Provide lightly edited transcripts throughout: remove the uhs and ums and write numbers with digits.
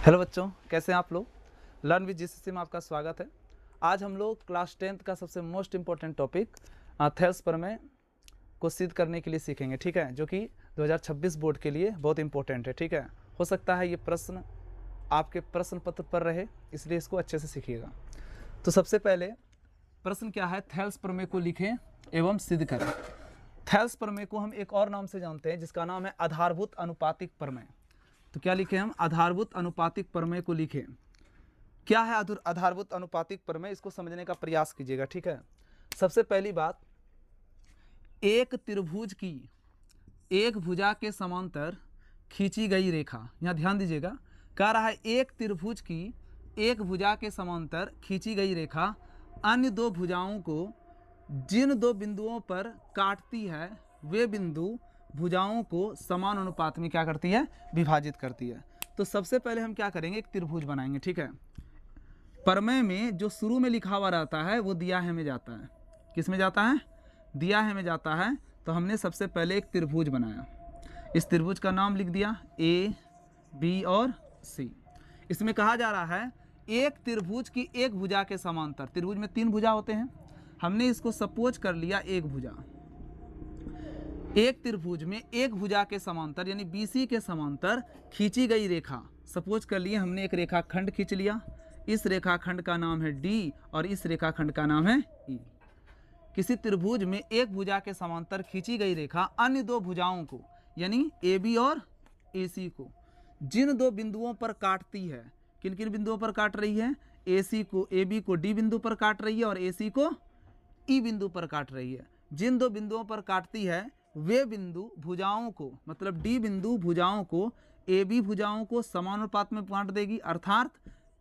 Hello बच्चों, कैसे हैं आप लोग। लर्न विद जीसीसी में आपका स्वागत है। आज हम लोग क्लास 10th का सबसे मोस्ट इम्पोर्टेंट टॉपिक थेल्स प्रमेय को सिद्ध करने के लिए सीखेंगे, ठीक है, जो कि 2026 बोर्ड के लिए बहुत इंपॉर्टेंट है, ठीक है। हो सकता है ये प्रश्न आपके प्रश्न पत्र पर रहे, इसलिए इसको अच्छे से सीखिएगा। तो सबसे पहले प्रश्न क्या है, थेल्स प्रमेय को लिखें एवं सिद्ध करें। थेल्स प्रमेय को हम एक और नाम से जानते हैं, जिसका नाम है आधारभूत अनुपातिक प्रमेय। तो क्या लिखें हम, आधारभूत अनुपातिक प्रमेय को लिखें। क्या है आधारभूत अनुपातिक प्रमेय, इसको समझने का प्रयास कीजिएगा, ठीक है। सबसे पहली बात, एक त्रिभुज की एक भुजा के समांतर खींची गई रेखा, यहाँ ध्यान दीजिएगा, कह रहा है एक त्रिभुज की एक भुजा के समांतर खींची गई रेखा अन्य दो भुजाओं को जिन दो बिंदुओं पर काटती है वे बिंदु भुजाओं को समान अनुपात में क्या करती है, विभाजित करती है। तो सबसे पहले हम क्या करेंगे, एक त्रिभुज बनाएंगे, ठीक है। प्रमेय में जो शुरू में लिखा हुआ रहता है वो दिया है में जाता है। किस में जाता है, दिया है में जाता है। तो हमने सबसे पहले एक त्रिभुज बनाया, इस त्रिभुज का नाम लिख दिया ए, बी और सी। इसमें कहा जा रहा है एक त्रिभुज की एक भुजा के समांतर, त्रिभुज में तीन भुजा होते हैं, हमने इसको सपोज कर लिया एक भुजा। एक त्रिभुज में एक भुजा के समांतर यानी BC के समांतर खींची गई रेखा, सपोज कर लिए हमने एक रेखाखंड खींच लिया। इस रेखाखंड का नाम है D और इस रेखाखंड का नाम है E। किसी त्रिभुज में एक भुजा के समांतर खींची गई रेखा अन्य दो भुजाओं को यानी AB और AC को जिन दो बिंदुओं पर काटती है, किन किन बिंदुओं पर काट रही है, AB को D बिंदु पर काट रही है और AC को E बिंदु पर काट रही है। जिन दो बिंदुओं पर काटती है वे बिंदु भुजाओं को, मतलब D बिंदु भुजाओं को AB भुजाओं को समानुपात में बांट देगी, अर्थात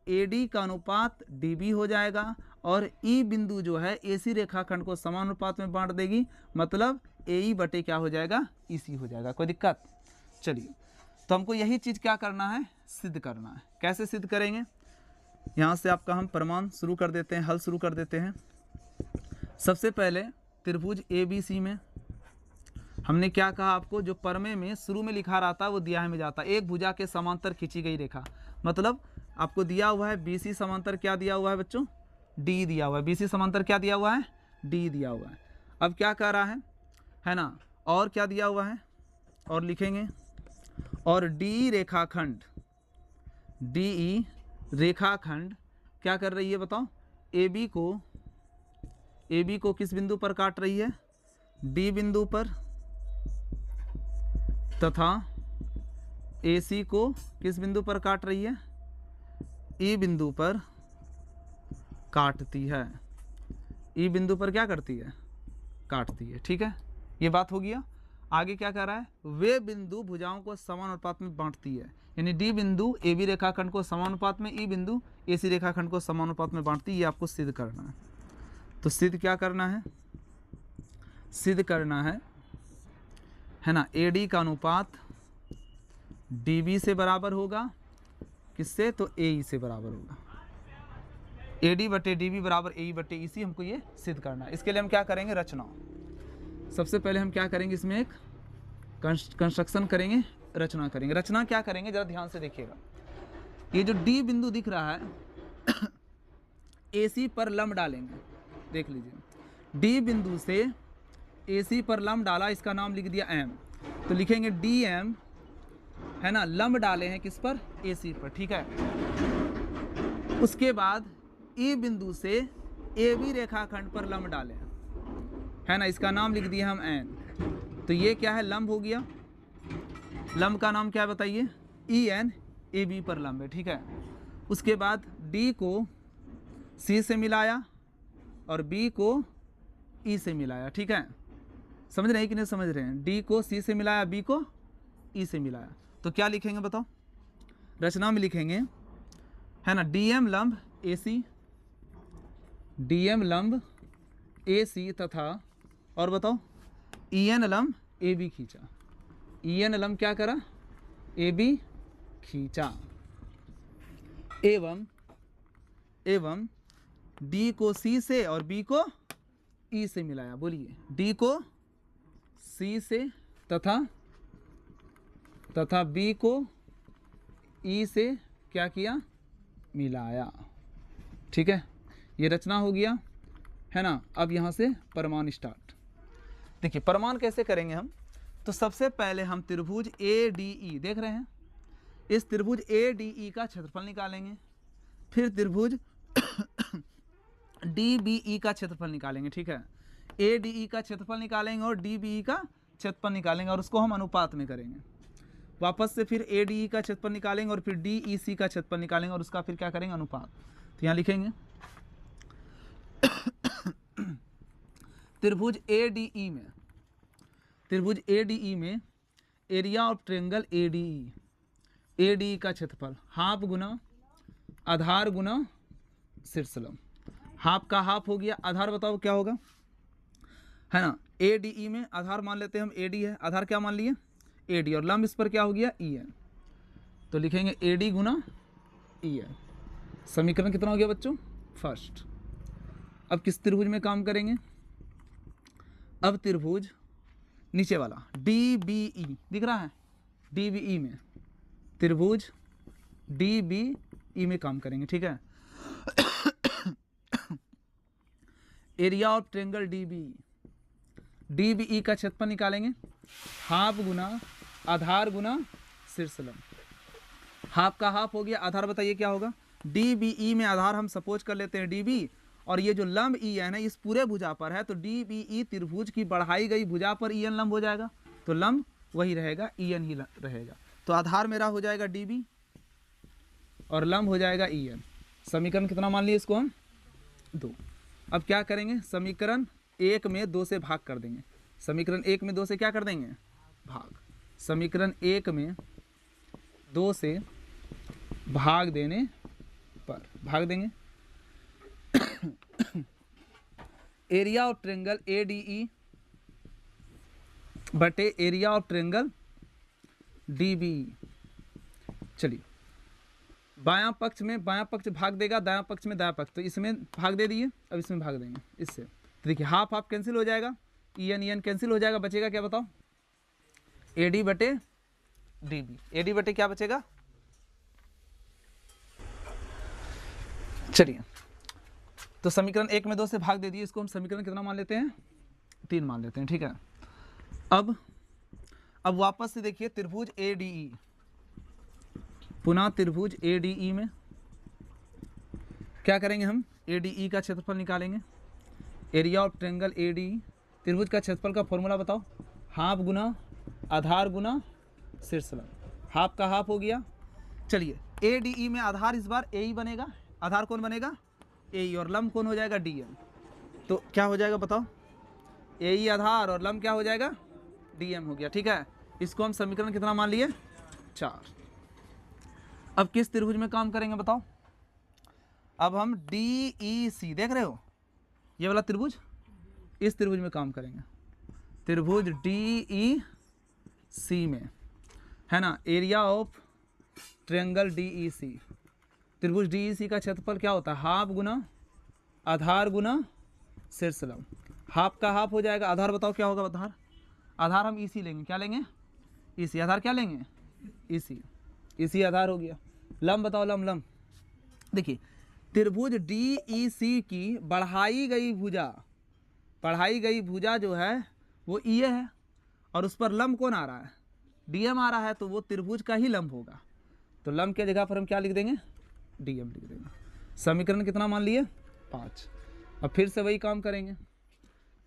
AD का अनुपात DB हो जाएगा और E बिंदु जो है AC रेखाखंड को समानुपात में बांट देगी, मतलब AE बटे क्या हो जाएगा, EC हो जाएगा। कोई दिक्कत? चलिए, तो हमको यही चीज़ क्या करना है, सिद्ध करना है। कैसे सिद्ध करेंगे, यहाँ से आपका हम प्रमाण शुरू कर देते हैं, हल शुरू कर देते हैं। सबसे पहले त्रिभुज ABC में हमने क्या कहा आपको, जो प्रमेय में शुरू में लिखा रहा था वो दिया है में जाता, एक भुजा के समांतर खींची गई रेखा, मतलब आपको दिया हुआ है BC समांतर क्या दिया हुआ है बच्चों, D दिया हुआ है। BC समांतर क्या दिया हुआ है, D दिया हुआ है। अब क्या कह रहा है ना, और क्या दिया हुआ है, और लिखेंगे, और DE रेखाखंड, DE रेखाखंड क्या कर रही है बताओ, AB को किस बिंदु पर काट रही है, D बिंदु पर, तथा AC को किस बिंदु पर काट रही है, E बिंदु पर काटती है। E बिंदु पर क्या करती है, काटती है, ठीक है, ये बात हो गया। आगे क्या कर रहा है, वे बिंदु भुजाओं को समान अनुपात में बांटती है, यानी D बिंदु AB रेखाखंड को समान अनुपात में, E बिंदु AC रेखाखंड को समान अनुपात में बांटती है। ये आपको सिद्ध करना है। तो सिद्ध क्या करना है, सिद्ध करना है ना, AD का अनुपात DB से बराबर होगा, किससे, तो AE से बराबर होगा। AD बटे DB बराबर AE बटे EC, हमको ये सिद्ध करना है। इसके लिए हम क्या करेंगे, रचना। सबसे पहले हम क्या करेंगे, इसमें एक कंस्ट्रक्शन करेंगे, रचना करेंगे। रचना क्या करेंगे, जरा ध्यान से देखिएगा। ये जो D बिंदु दिख रहा है AC पर लंब डालेंगे, देख लीजिए, D बिंदु से AC पर लंब डाला, इसका नाम लिख दिया M। तो लिखेंगे DM, है ना, लंब डाले हैं किस पर, AC पर, ठीक है। उसके बाद E बिंदु से AB रेखाखंड पर लंब डाले हैं, है ना, इसका नाम लिख दिया हम N। तो ये क्या है, लंब हो गया। लंब का नाम क्या है बताइए, EN, AB पर लंब है, ठीक है। उसके बाद D को C से मिलाया और B को E से मिलाया, ठीक है। समझ रहे हैं कि नहीं समझ रहे हैं, D को C से मिलाया, B को E से मिलाया। तो क्या लिखेंगे बताओ, रचना में लिखेंगे, है ना, DM लंब AC, DM लंब AC तथा, और बताओ, EN लंब AB खींचा। EN लंब क्या करा, AB खींचा। एवं D को C से और B को E से मिलाया। बोलिए, D को C से तथा B को E से क्या किया, मिलाया। ठीक है, ये रचना हो गया, है ना। अब यहाँ से परमान स्टार्ट। देखिए परमान कैसे करेंगे हम, तो सबसे पहले हम त्रिभुज ADE देख रहे हैं, इस त्रिभुज ADE का क्षेत्रफल निकालेंगे, फिर त्रिभुज DBE का क्षेत्रफल निकालेंगे। ठीक है, ADE का क्षेत्रफल निकालेंगे और DBE का क्षेत्रफल निकालेंगे और उसको हम अनुपात में करेंगे। वापस से फिर ADE का क्षेत्रफल निकालेंगे और फिर DEC का क्षेत्रफल निकालेंगे और उसका फिर क्या करेंगे, अनुपात। तो यहाँ लिखेंगे त्रिभुज ADE में, त्रिभुज ADE में एरिया ऑफ ट्रेंगल ADE का क्षेत्रफल हाफ गुना आधार गुना शीर्षलंब। हाफ का हाफ हो गया, आधार बताओ क्या होगा, है ना। ADE में आधार मान लेते हैं हम, AD है, आधार क्या मान लिए, AD, और लंब इस पर क्या हो गया, EN। तो लिखेंगे AD गुना EN। समीकरण कितना हो गया बच्चों, फर्स्ट। अब किस त्रिभुज में काम करेंगे, अब त्रिभुज नीचे वाला DBE दिख रहा है, DBE में, त्रिभुज DBE में काम करेंगे। ठीक है, एरिया ऑफ ट्रेंगल DBE का क्षेत्रफल निकालेंगे, हाफ गुना आधार गुना शीर्षलंब। हाफ का हाफ हो गया, आधार बताइए क्या होगा, DBE में आधार हम सपोज कर लेते हैं DB, और ये जो लंब EN है इस पूरे भुजा पर है, तो DBE त्रिभुज की बढ़ाई गई भुजा पर EN लंब हो जाएगा, तो लंब वही रहेगा, EN ही रहेगा। तो आधार मेरा हो जाएगा DB और लंब हो जाएगा EN। समीकरण कितना मान लिए इसको हम, 2। अब क्या करेंगे, समीकरण 1 में 2 से भाग कर देंगे। समीकरण 1 में 2 से क्या कर देंगे, भाग। समीकरण 1 में 2 से भाग देने पर भाग देंगे एरिया ऑफ ट्रेंगल ADE बटे एरिया ऑफ ट्रेंगल DBE। चलिए बायां पक्ष में बायां पक्ष भाग देगा, दायां पक्ष में दायां पक्ष, तो इसमें भाग दे दिए, अब इसमें भाग देंगे इससे। तो देखिए हाफ हाफ कैंसिल हो जाएगा, EN कैंसिल हो जाएगा, बचेगा क्या बताओ, AD बटे DB। AD बटे क्या बचेगा, चलिए तो समीकरण 1 में 2 से भाग दे दिए, इसको हम समीकरण कितना मान लेते हैं, 3 मान लेते हैं। ठीक है, अब वापस से देखिए त्रिभुज ADE, पुनः त्रिभुज ADE में क्या करेंगे हम, ADE का क्षेत्रफल निकालेंगे, एरिया ऑफ ट्रेंगल ADE। त्रिभुज का क्षेत्रफल का फॉर्मूला बताओ, हाफ गुना आधार गुना शीर्षलंब। हाफ का हाफ हो गया। चलिए ADE में आधार इस बार AE बनेगा, आधार कौन बनेगा, AE, और लंब कौन हो जाएगा, DM। तो क्या हो जाएगा बताओ, AE आधार और लंब क्या हो जाएगा, DM हो गया। ठीक है, इसको हम समीकरण कितना मान लिए, 4। अब किस त्रिभुज में काम करेंगे बताओ, अब हम DEC देख रहे हो, ये वाला त्रिभुज, इस त्रिभुज में काम करेंगे, त्रिभुज DEC में, है ना। एरिया ऑफ ट्रायंगल DEC, त्रिभुज DEC का क्षेत्रफल क्या होता है, हाफ गुना आधार गुना शीर्षलंब। हाफ का हाफ हो जाएगा, आधार बताओ क्या होगा, आधार, आधार हम EC लेंगे, क्या लेंगे, EC, आधार क्या लेंगे, EC आधार हो गया। लंब बताओ, लंब देखिए त्रिभुज DEC की बढ़ाई गई भुजा जो है वो EA है, और उस पर लंब कौन आ रहा है, DM आ रहा है, तो वो त्रिभुज का ही लंब होगा। तो लंब के जगह पर हम क्या लिख देंगे, DM लिख देंगे। समीकरण कितना मान लिए, 5। अब फिर से वही काम करेंगे,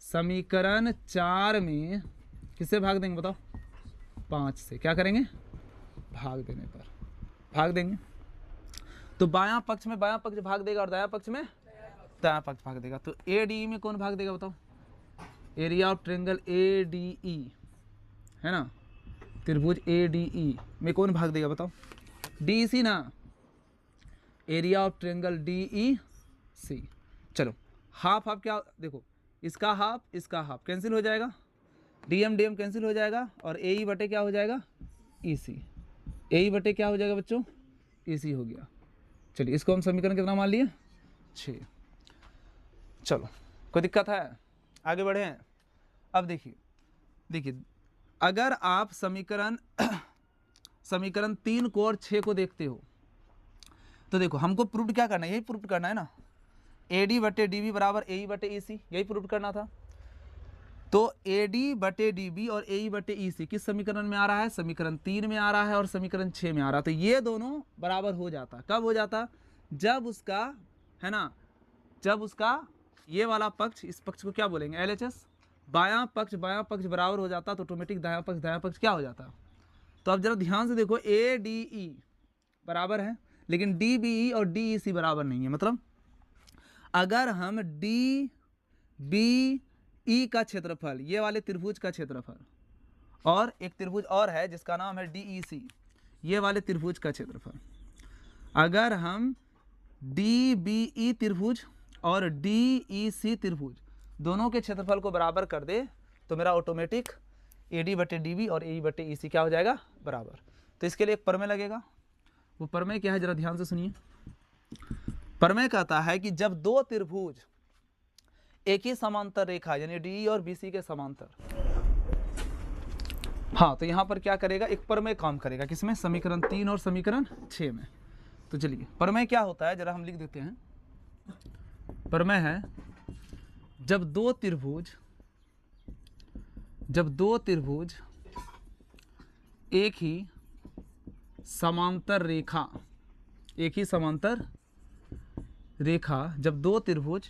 समीकरण 4 में किससे भाग देंगे बताओ, 5 से। क्या करेंगे, भाग देने पर भाग देंगे, तो बायां पक्ष में बायां पक्ष भाग देगा और दायां पक्ष में दायां पक्ष भाग देगा। तो ADE में कौन भाग देगा बताओ, एरिया ऑफ ट्रायंगल ADE, है ना, त्रिभुज ADE में कौन भाग देगा बताओ, DEC ना, एरिया ऑफ ट्रायंगल DEC। चलो हाफ हाफ क्या देखो, इसका हाफ कैंसिल हो जाएगा, DM कैंसिल हो जाएगा, और AE बटे क्या हो जाएगा, EC। AE बटे क्या हो जाएगा बच्चों, EC हो गया। चलिए इसको हम समीकरण कितना मान लिए, 6। चलो कोई दिक्कत है, आगे बढ़े हैं। अब देखिए अगर आप समीकरण 3 को और 6 को देखते हो, तो देखो हमको प्रूव क्या करना है, यही प्रूव करना है ना, AD बटे DB बराबर AE बटे EC, यही प्रूव करना था। तो AD बटे DB और AE बटे EC किस समीकरण में आ रहा है, समीकरण 3 में आ रहा है और समीकरण 6 में आ रहा है। तो ये दोनों बराबर हो जाता, कब हो जाता, जब उसका, है ना, जब उसका ये वाला पक्ष, इस पक्ष को क्या बोलेंगे LHS, बायां पक्ष बराबर हो जाता, तो ऑटोमेटिक दायां पक्ष क्या हो जाता। तो अब जरा ध्यान से देखो, ADE बराबर है लेकिन DBE और DEC बराबर नहीं है। मतलब अगर हम DBE का क्षेत्रफल, ये वाले त्रिभुज का क्षेत्रफल, और एक त्रिभुज और है जिसका नाम है DEC, ये वाले त्रिभुज का क्षेत्रफल, अगर हम DBE त्रिभुज और DEC त्रिभुज दोनों के क्षेत्रफल को बराबर कर दे तो मेरा ऑटोमेटिक AD बटे DB और AE बटे EC क्या हो जाएगा, बराबर। तो इसके लिए एक प्रमेय लगेगा। वो प्रमेय क्या है, जरा ध्यान से सुनिए। प्रमेय कहता है कि जब दो त्रिभुज एक ही समांतर रेखा यानी DE और BC के समांतर, हाँ, तो यहां पर क्या करेगा, एक प्रमेय काम करेगा, किसमें, समीकरण 3 और समीकरण 6 में। तो चलिए प्रमेय क्या होता है जरा हम लिख देते हैं। प्रमेय है, जब दो त्रिभुज एक ही समांतर रेखा, जब दो त्रिभुज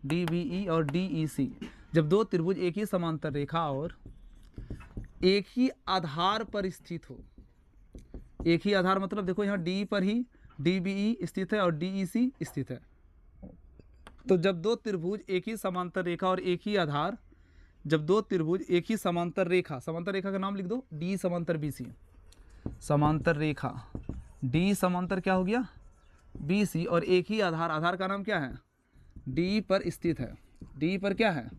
DBE और DEC, जब दो त्रिभुज एक ही समांतर रेखा और एक ही आधार पर स्थित हो, एक ही आधार मतलब देखो यहाँ D पर ही DBE स्थित है और DEC स्थित है। तो जब दो त्रिभुज एक ही समांतर रेखा और एक ही आधार, जब दो त्रिभुज एक ही समांतर रेखा का नाम लिख दो, D समांतर BC, समांतर रेखा D समांतर क्या हो गया, BC, और एक ही आधार का नाम क्या है, D पर स्थित है, D पर क्या है,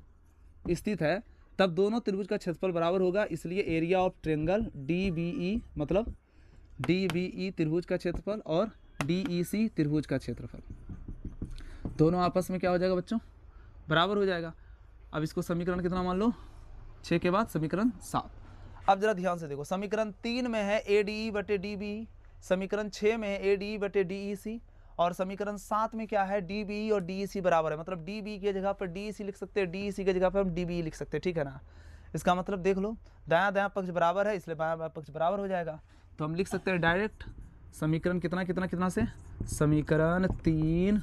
स्थित है, तब दोनों त्रिभुज का क्षेत्रफल बराबर होगा। इसलिए एरिया ऑफ ट्रायंगल DBE मतलब DBE त्रिभुज का क्षेत्रफल और DEC त्रिभुज का क्षेत्रफल दोनों आपस में क्या हो जाएगा बच्चों, बराबर हो जाएगा। अब इसको समीकरण कितना मान लो, 6 के बाद समीकरण 7। अब जरा ध्यान से देखो, समीकरण 3 में है ADE बटे DBE, समीकरण 6 में है ADE बटे DEC, और समीकरण 7 में क्या है, DBE और DEC बराबर है। मतलब DBE की जगह पर DEC लिख सकते हैं, DEC की जगह पर हम DBE लिख सकते हैं, ठीक है ना। इसका मतलब देख लो, दायां पक्ष बराबर है इसलिए बायां पक्ष बराबर हो जाएगा। तो हम लिख सकते हैं डायरेक्ट समीकरण कितना से, समीकरण 3,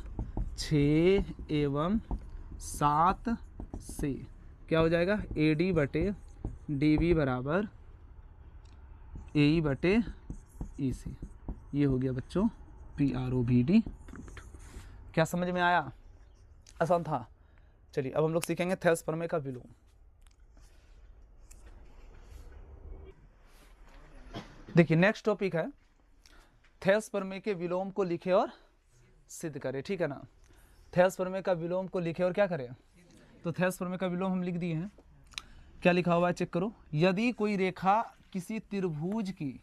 6 एवं 7 से क्या हो जाएगा, AD बटे DB बराबर AE बटे EC। ये हो गया बच्चों PROVD प्रूव्ड। क्या समझ में आया, आसान था। चलिए अब हम लोग सीखेंगे थेल्स प्रमेय का विलोम। देखिए नेक्स्ट टॉपिक है थेल्स प्रमेय के विलोम को लिखे और सिद्ध करें, ठीक है ना। थेल्स प्रमेय का विलोम को लिखे और क्या करें, तो थेल्स प्रमेय का विलोम हम लिख दिए हैं। क्या लिखा हुआ है चेक करो, यदि कोई रेखा किसी त्रिभुज की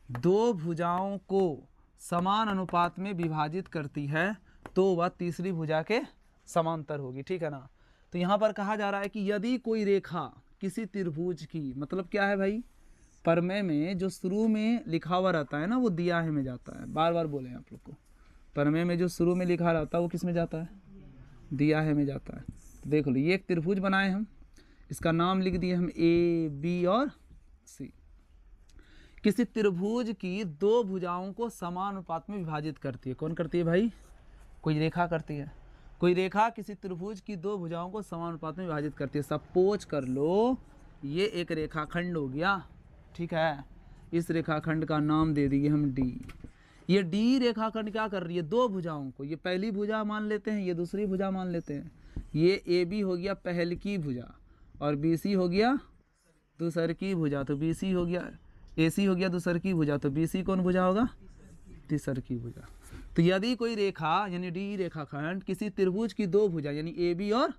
दो भुजाओं को समान अनुपात में विभाजित करती है तो वह तीसरी भुजा के समांतर होगी, ठीक है ना। तो यहाँ पर कहा जा रहा है कि यदि कोई रेखा किसी त्रिभुज की, मतलब क्या है भाई, प्रमेय में जो शुरू में लिखा हुआ रहता है ना वो दिया है में जाता है, बार बार बोले आप लोग को, प्रमेय में जो शुरू में लिखा रहता है वो किस में जाता है, दिया है में जाता है। तो देख लो, ये एक त्रिभुज बनाए हम, इसका नाम लिख दिए हम A, B और C। किसी त्रिभुज की दो भुजाओं को समान अनुपात में विभाजित करती है, कौन करती है भाई, कोई रेखा करती है। कोई रेखा किसी त्रिभुज की दो भुजाओं को समान अनुपात में विभाजित करती है। सपोज कर लो ये एक रेखाखंड हो गया, ठीक है, इस रेखाखंड का नाम दे दिए हम D। ये D रेखाखंड क्या कर रही है, दो भुजाओं को, ये पहली भुजा मान लेते हैं, ये दूसरी भुजा मान लेते हैं। ये AB हो गया पहल की भुजा और BC हो गया दूसर की भुजा, तो BC हो गया, AC हो गया दूसर की भुजा, तो BC कौन भुजा होगा, तीसर की भुजा। तो यदि कोई रेखा यानी D रेखाखंड किसी त्रिभुज की दो भुजा यानी AB और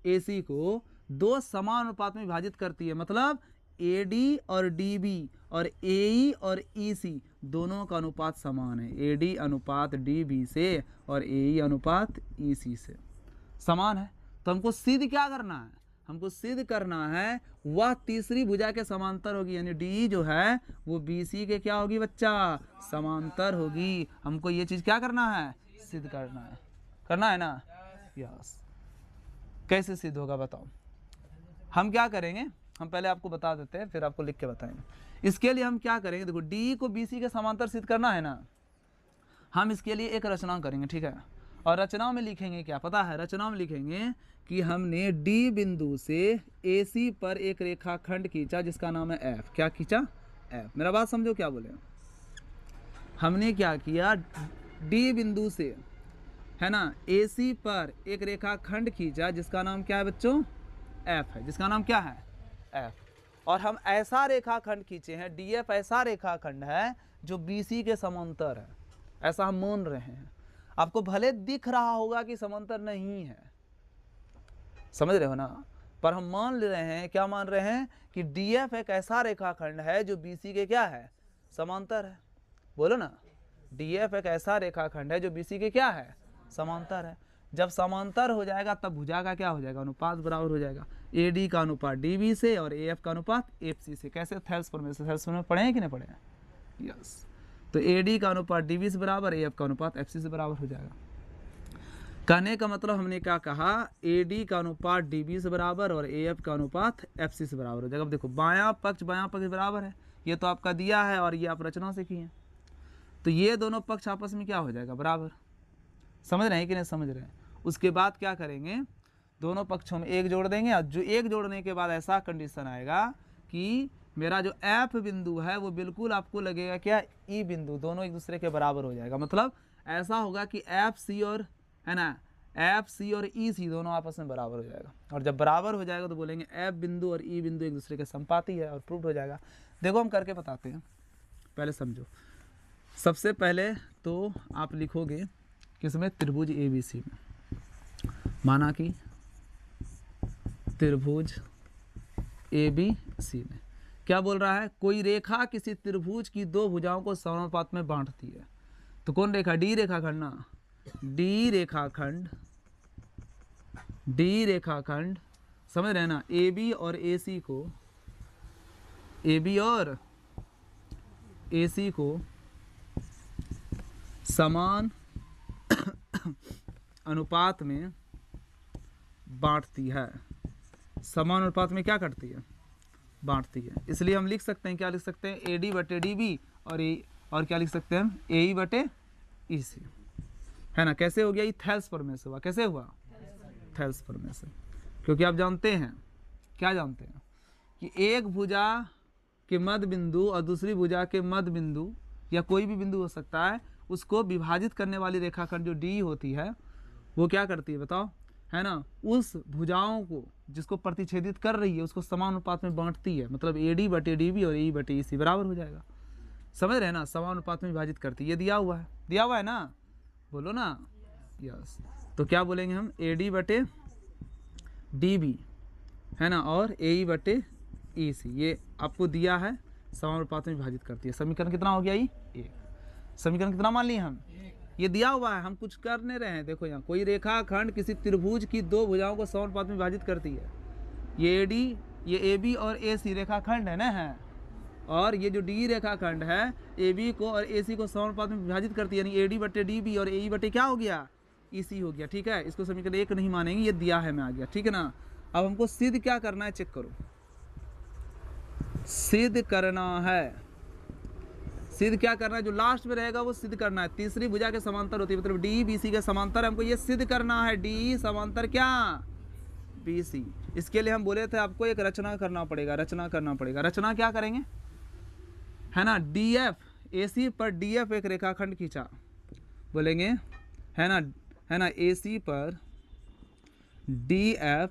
AC को दो समान अनुपात में विभाजित करती है, मतलब AD और DB और AE और EC दोनों का अनुपात समान है, AD अनुपात DB से और AE अनुपात EC से समान है। तो हमको सिद्ध क्या करना है, हमको सिद्ध करना है वह तीसरी भुजा के समांतर होगी, यानी डी जो है वो BC के क्या होगी बच्चा, समांतर होगी। हमको ये चीज क्या करना है, सिद्ध करना है ना। यस, कैसे सिद्ध होगा बताओ। हम क्या करेंगे, हम पहले आपको बता देते हैं फिर आपको लिख के बताएंगे। इसके लिए हम क्या करेंगे, देखो डी को BC के समांतर सिद्ध करना है ना, हम इसके लिए एक रचना करेंगे, ठीक है। और रचना में लिखेंगे क्या पता है, रचना में लिखेंगे कि हमने डी बिंदु से AC पर एक रेखाखंड खींचा जिसका नाम है F। क्या खींचा, F। मेरा बात समझो क्या बोले, हमने क्या किया, डी बिंदु से है ना AC पर एक रेखाखंड खींचा जिसका नाम क्या है बच्चों, F है, जिसका नाम क्या है, F। और हम ऐसा रेखाखंड खींचे हैं, DF ऐसा रेखाखंड है जो BC के समांतर है, ऐसा हम मान रहे हैं। आपको भले दिख रहा होगा कि समांतर नहीं है, समझ रहे हो ना, पर हम मान ले रहे हैं, क्या मान रहे हैं कि DF एक ऐसा रेखाखंड है जो BC के क्या है, समांतर है। बोलो ना, DF एक ऐसा रेखाखंड है जो BC के क्या है, समांतर है। जब समांतर हो जाएगा तब भुजा का क्या हो जाएगा, अनुपात बराबर हो जाएगा AD का अनुपात DB से और AF का अनुपात FC से। कैसे, थेल्स फॉर्मूले पढ़े हैं कि नहीं पढ़े हैं, यस। तो AD का अनुपात DB से बराबर, AF का अनुपात FC से बराबर हो जाएगा। कहने का मतलब हमने क्या कहा, AD का अनुपात DB से बराबर और AF का अनुपात FC से बराबर हो जाएगा। अब देखो बायां पक्ष बराबर है, ये तो आपका दिया है और ये आप रचना से किए, तो ये दोनों पक्ष आपस में क्या हो जाएगा, बराबर। समझ रहे हैं कि नहीं समझ रहे हैं। उसके बाद क्या करेंगे, दोनों पक्षों में एक जोड़ देंगे, और जो एक जोड़ने के बाद ऐसा कंडीशन आएगा कि मेरा जो F बिंदु है वो बिल्कुल आपको लगेगा क्या, E बिंदु, दोनों एक दूसरे के बराबर हो जाएगा। मतलब ऐसा होगा कि FC और है ना FC और EC दोनों आपस में बराबर हो जाएगा। और जब बराबर हो जाएगा तो बोलेंगे F बिंदु और E बिंदु एक दूसरे के संपाती है और प्रूव हो जाएगा। देखो हम करके बताते हैं, पहले समझो। सबसे पहले तो आप लिखोगे किसमें, त्रिभुज ABC में, माना कि त्रिभुज ABC में क्या बोल रहा है, कोई रेखा किसी त्रिभुज की दो भुजाओं को समानुपात में बांटती है। तो कौन रेखा, डी रेखाखंड ना, डी रेखाखंड समझ रहे हैं ना। AB और AC को समान अनुपात में बांटती है, समान अनुपात में क्या करती है, बांटती है। इसलिए हम लिख सकते हैं, क्या लिख सकते हैं, AD/DB और क्या लिख सकते हैं हम, AE/EC, है ना। कैसे हो गया, ये थेल्स फॉर्मूले से हुआ। कैसे हुआ, थेल्स फॉर्मूले से। क्योंकि आप जानते हैं, क्या जानते हैं कि एक भुजा के मध्य बिंदु और दूसरी भुजा के मध्य बिंदु या कोई भी बिंदु हो सकता है, उसको विभाजित करने वाली रेखाखंड जो D होती है वो क्या करती है बताओ, है ना, उस भुजाओं को जिसको प्रतिच्छेदित कर रही है उसको समान अनुपात में बांटती है। मतलब AD/DB और AE/EC बराबर हो जाएगा। समझ रहे हैं ना, समान अनुपात में विभाजित करती है। ये दिया हुआ है ना, बोलो ना, यस। तो क्या बोलेंगे हम, AD/DB है ना और AE/EC, ये आपको दिया है, समान अनुपात में विभाजित करती है। समीकरण कितना हो गया, ये 1। समीकरण कितना मान लिए हम, ये दिया हुआ है, हम कुछ कर नहीं रहे हैं। देखो यहाँ कोई रेखाखंड किसी त्रिभुज की दो भुजाओं को समानुपात में विभाजित करती है। ये AD, ये AB और AC रेखाखंड है ना, है। और ये जो D रेखाखंड है AB को और AC को समानुपात में विभाजित करती है, यानी AD/DB और AE/ क्या हो गया, EC हो गया। ठीक है, इसको समीकरण 1 नहीं मानेंगे, ये दिया है, मैं आ गया। ठीक है ना। अब हमको सिद्ध क्या करना है, चेक करो, सिद्ध करना है। सिद्ध क्या करना है, जो लास्ट में रहेगा वो सिद्ध करना है। तीसरी भुजा के समांतर होती है, मतलब D BC के समांतर, हमको ये सिद्ध करना है, D समांतर क्या, BC। इसके लिए हम बोले थे आपको एक रचना करना पड़ेगा, रचना क्या करेंगे, है ना। DF AC पर DF एक रेखाखंड खींचा, बोलेंगे है ना AC पर DF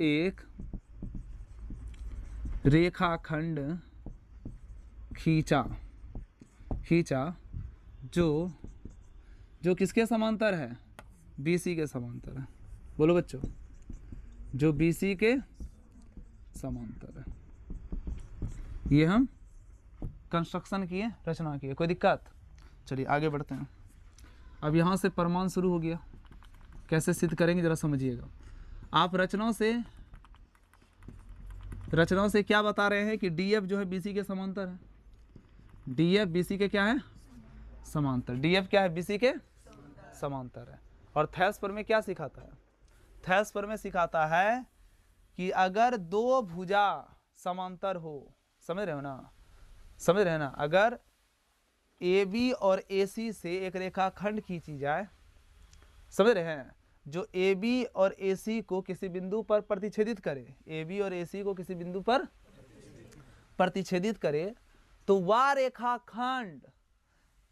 एक रेखाखंड खींचा जो किसके समांतर है, BC के समांतर है। बोलो बच्चों, जो BC के समांतर है। ये हम कंस्ट्रक्शन किए, रचना किए, कोई दिक्कत। चलिए आगे बढ़ते हैं। अब यहाँ से प्रमाण शुरू हो गया, कैसे सिद्ध करेंगे जरा समझिएगा। आप रचनाओं से रचनाओं से क्या बता रहे हैं कि डीएफ जो है बीसी के समांतर है। डीएफ बीसी के क्या है? समांतर। डीएफ क्या है? बीसी के समांतर है। और थैलेसपर में क्या सिखाता है? थैलेसपर में सिखाता है कि अगर दो भुजा समांतर हो, समझ रहे हो ना, समझ रहे हैं ना, अगर ए बी और ए सी से एक रेखाखंड खींची जाए, समझ रहे हैं, जो ए बी और ए सी को किसी बिंदु पर प्रतिच्छेदित करे, ए बी और ए सी को किसी बिंदु पर प्रतिच्छेदित करे, तो वह रेखाखंड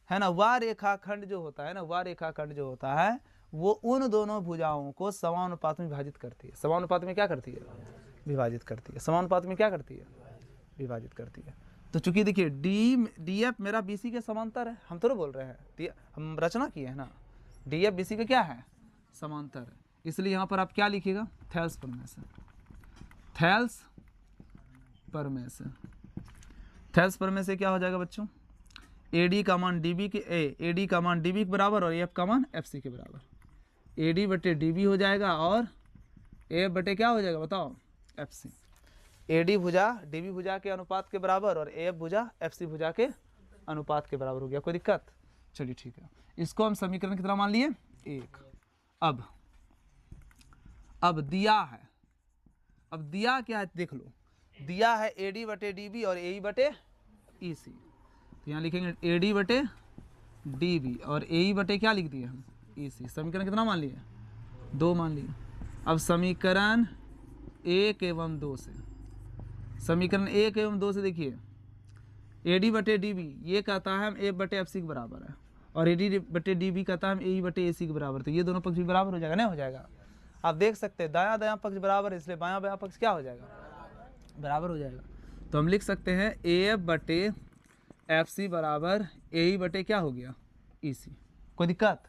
है ना, वह रेखाखंड जो होता है ना, वह रेखाखंड जो होता है वो उन दोनों भुजाओं को समानुपात में विभाजित करती है। समानुपात में क्या करती है? विभाजित करती है। समानुपात में क्या करती है? विभाजित करती है। तो चूंकि देखिए डीएफ मेरा बीसी के समांतर है, हम तो बोल रहे हैं, हम रचना किए हैं ना, डीएफ बीसी के क्या है? समांतर है। इसलिए यहाँ पर आप क्या लिखिएगा? थैलेसपर में से, थैलेसपर में से, थैलेसपर में से क्या हो जाएगा बच्चों? AD का मान DB के AD का मान DB के बराबर और AF का मान FC के बराबर। AD बटे DB हो जाएगा और AF बटे क्या हो जाएगा बताओ? FC। AD भुजा DB भुजा के अनुपात के बराबर और AF भुजा FC भुजा के अनुपात के बराबर हो गया। कोई दिक्कत? चलिए ठीक है, इसको हम समीकरण कितना मान लिए? 1। अब दिया है, अब दिया क्या है देख लो, दिया है AD बटे DB और AE बटे EC। तो यहाँ लिखेंगे AD बटे DB और AE बटे क्या लिख दिए हम? EC। समीकरण कितना मान लिए? 2 मान लिए। अब समीकरण 1 एवं 2 से, समीकरण 1 एवं 2 से देखिए, AD बटे DB ये कहता है हम A बटे FC के बराबर है और AD बटे DB कहता है हम AE बटे AC के बराबर। तो ये दोनों पक्ष भी बराबर हो जाएगा, नहीं हो जाएगा? आप देख सकते हैं दायां दायां पक्ष बराबर है, इसलिए बायां बायां पक्ष क्या हो जाएगा? बराबर हो जाएगा। तो हम लिख सकते हैं AF बटे FC बराबर AE बटे क्या हो गया? EC। कोई दिक्कत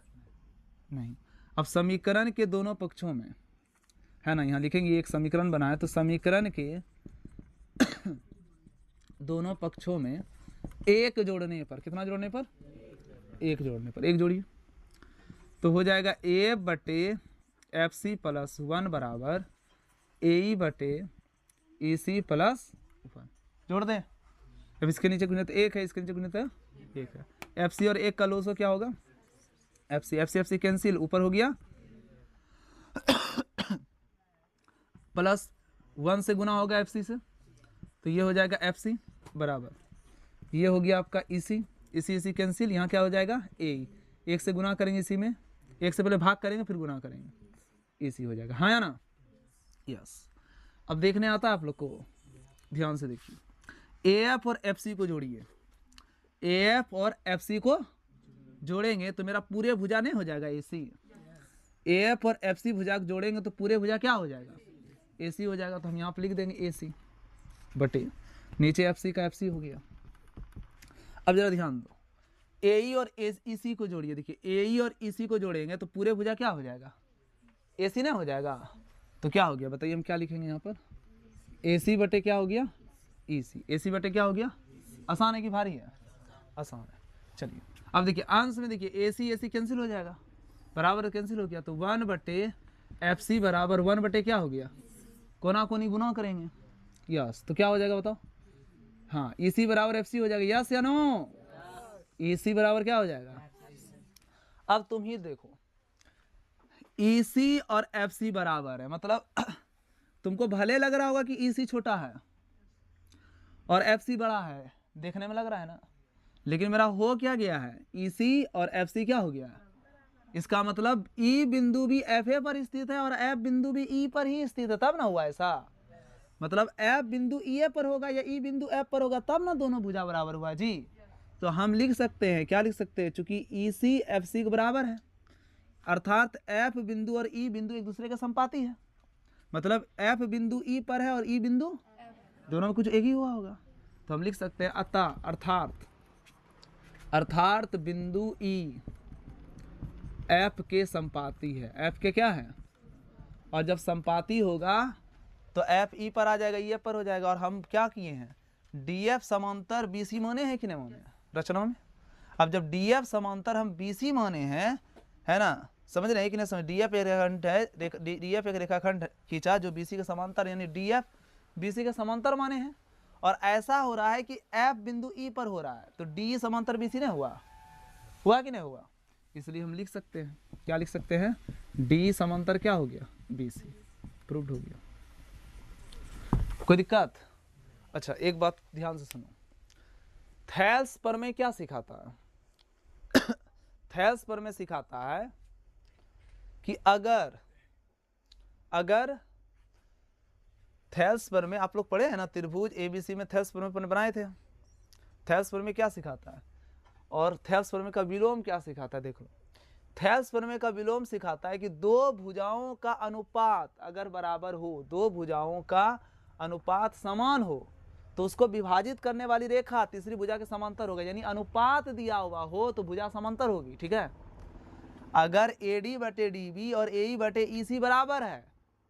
नहीं। अब समीकरण के दोनों पक्षों में है ना, यहाँ लिखेंगे एक समीकरण बनाए, तो समीकरण के दोनों पक्षों में एक जोड़ने पर, कितना जोड़ने पर? एक जोड़ने पर, एक जोड़िए, तो हो जाएगा AF बटे FC प्लस 1 बराबर AE बटे EC प्लस 1। जोड़ दें। अब इसके नीचे गुणित 1 है, इसके नीचे गुणित 1 है। FC और 1 का लोसो क्या होगा? FC कैंसिल, ऊपर हो गया प्लस 1 से गुना होगा FC से, तो ये हो जाएगा FC बराबर, ये हो गया आपका EC कैंसिल, यहाँ क्या हो जाएगा? AE। 1 से गुना करेंगे इसी में, 1 से पहले भाग करेंगे फिर गुना करेंगे, EC हो जाएगा। हाँ या ना? यस। अब देखने आता है आप लोग को, ध्यान से देखिए, AF और FC को जोड़िए, AF और FC को जोड़ेंगे तो मेरा पूरे भुजा नहीं हो जाएगा AC। AF और FC भुजा को जोड़ेंगे तो पूरे भुजा क्या हो जाएगा? AC हो जाएगा। तो हम यहाँ पर लिख देंगे AC बटे नीचे FC का FC हो गया। अब जरा ध्यान दो, AE और EC को जोड़िए। देखिए AE और EC को जोड़ेंगे तो पूरे भुजा क्या हो जाएगा? AC ना हो जाएगा। तो क्या हो गया बताइए, हम क्या लिखेंगे यहाँ पर? AC बटे क्या हो गया? EC। AC बटे क्या हो गया? आसान है कि भारी है? आसान है। चलिए अब देखिए अंश में, देखिए AC कैंसिल हो जाएगा, बराबर कैंसिल हो गया, तो 1 बटे FC बराबर 1 बटे क्या हो गया? कोना कोनी गुना करेंगे, यस। तो क्या हो जाएगा बताओ? हाँ, EC बराबर FC हो जाएगा, यस या नो? EC बराबर क्या हो जाएगा? अब तुम ही देखो, EC और FC बराबर है, मतलब तुमको भले लग रहा होगा कि EC छोटा है और FC बड़ा है, देखने में लग रहा है ना, लेकिन मेरा हो क्या गया है? EC और FC क्या हो गया है? इसका मतलब E बिंदु भी FA पर स्थित है और F बिंदु भी E पर ही स्थित है, तब ना हुआ ऐसा। मतलब F बिंदु E पर होगा या E बिंदु F पर होगा, तब ना दोनों भुजा बराबर हुआ जी। तो हम लिख सकते हैं, क्या लिख सकते हैं? चूंकि EC FC के बराबर है, अर्थात F बिंदु और E बिंदु एक दूसरे के संपाती है। मतलब F बिंदु E पर है और E बिंदु, दोनों में कुछ एक ही हुआ होगा। तो हम लिख सकते हैं अतः अर्थात बिंदु E F के संपाती है। F के क्या है? और जब संपाती होगा तो F E पर आ जाएगा, E F पर हो जाएगा। और हम क्या किए हैं? DF समांतर BC माने हैं कि नहीं माने रचनाओं में? अब जब DF समांतर हम BC माने हैं, है ना, समझ रहे हैं कि नहीं समझ? DF एक रेखाखंड है, DF एक रेखाखंड खींचा जो BC के समांतर, यानी DF BC के समांतर माने हैं, और ऐसा हो रहा है कि F बिंदु E पर हो रहा है, तो D समांतर BC नहीं हुआ कि नहीं हुआ? इसलिए हम लिख सकते हैं, क्या लिख सकते हैं? D समांतर क्या हो गया? BC। प्रूव्ड हो गया। कोई दिक्कत? अच्छा, एक बात ध्यान से सुनो, थेल्स प्रमेय क्या सिखाता है? थेल्स प्रमेय सिखाता है कि अगर थेल्स प्रमेय आप लोग पढ़े हैं ना, त्रिभुज ABC में थेल्स प्रमेय बनाए थे। थेल्स प्रमेय क्या सिखाता है और थेल्स प्रमेय का विलोम क्या सिखाता है? देख लो, थेल्स प्रमेय का विलोम सिखाता है कि दो भुजाओं का अनुपात अगर बराबर हो, दो भुजाओं का अनुपात समान हो, तो उसको विभाजित करने वाली रेखा तीसरी भुजा के समांतर होगा। यानी अनुपात दिया हुआ हो तो भुजा समांतर होगी, ठीक है। अगर AD बटे DB और AE बटे EC बराबर है,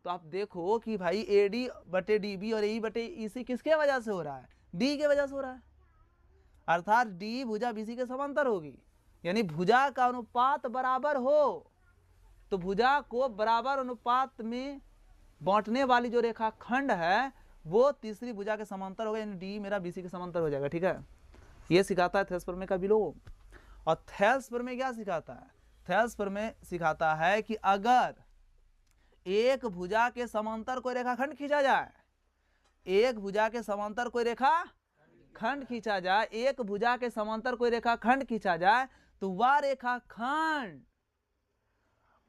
तो आप देखो कि भाई AD बटे DB और AE बटे EC किसके वजह से हो रहा है? D के वजह से हो रहा है, अर्थात D भुजा BC के समांतर होगी। यानी भुजा का अनुपात बराबर हो तो भुजा को बराबर अनुपात में बांटने वाली जो रेखाखंड है वो तीसरी भुजा के समांतर होगा, यानी D मेरा BC के समांतर हो जाएगा, ठीक है। ये सिखाता है थेल्स प्रमेय का विलोम। और थेल्स प्रमेय क्या सिखाता है? थेल्स प्रमेय सिखाता है कि अगर एक भुजा के समांतर कोई रेखाखंड खींचा जाए, एक भुजा के समांतर कोई रेखाखंड खींचा जाए, एक भुजा के समांतर कोई रेखाखंड खींचा जाए, तो वह रेखाखंड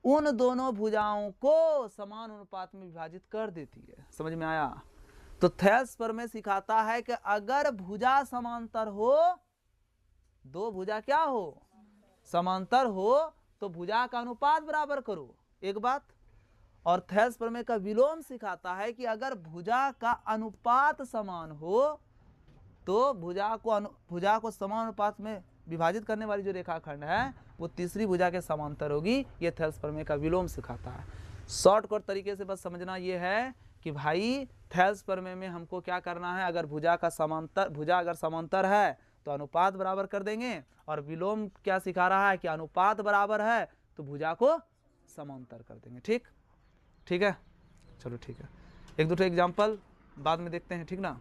उन दोनों भुजाओं को समान अनुपात में विभाजित कर देती है। समझ में आया? तो थेल्स प्रमेय सिखाता है कि अगर भुजा समांतर हो, दो भुजा क्या हो? समांतर हो, तो भुजा का अनुपात बराबर करो, एक बात। और थेल्स प्रमेय का विलोम सिखाता है कि अगर भुजा का अनुपात समान हो तो भुजा को समान अनुपात में विभाजित करने वाली जो रेखाखंड है वो तीसरी भुजा के समांतर होगी। ये थेल्स प्रमेय का विलोम सिखाता है। शॉर्टकट तरीके से बस समझना ये है कि भाई थेल्स प्रमेय में हमको क्या करना है, अगर भुजा अगर समांतर है तो अनुपात बराबर कर देंगे, और विलोम क्या सिखा रहा है कि अनुपात बराबर है तो भुजा को समांतर कर देंगे। ठीक है, चलो ठीक है। एक दो एग्जाम्पल बाद में देखते हैं, ठीक ना।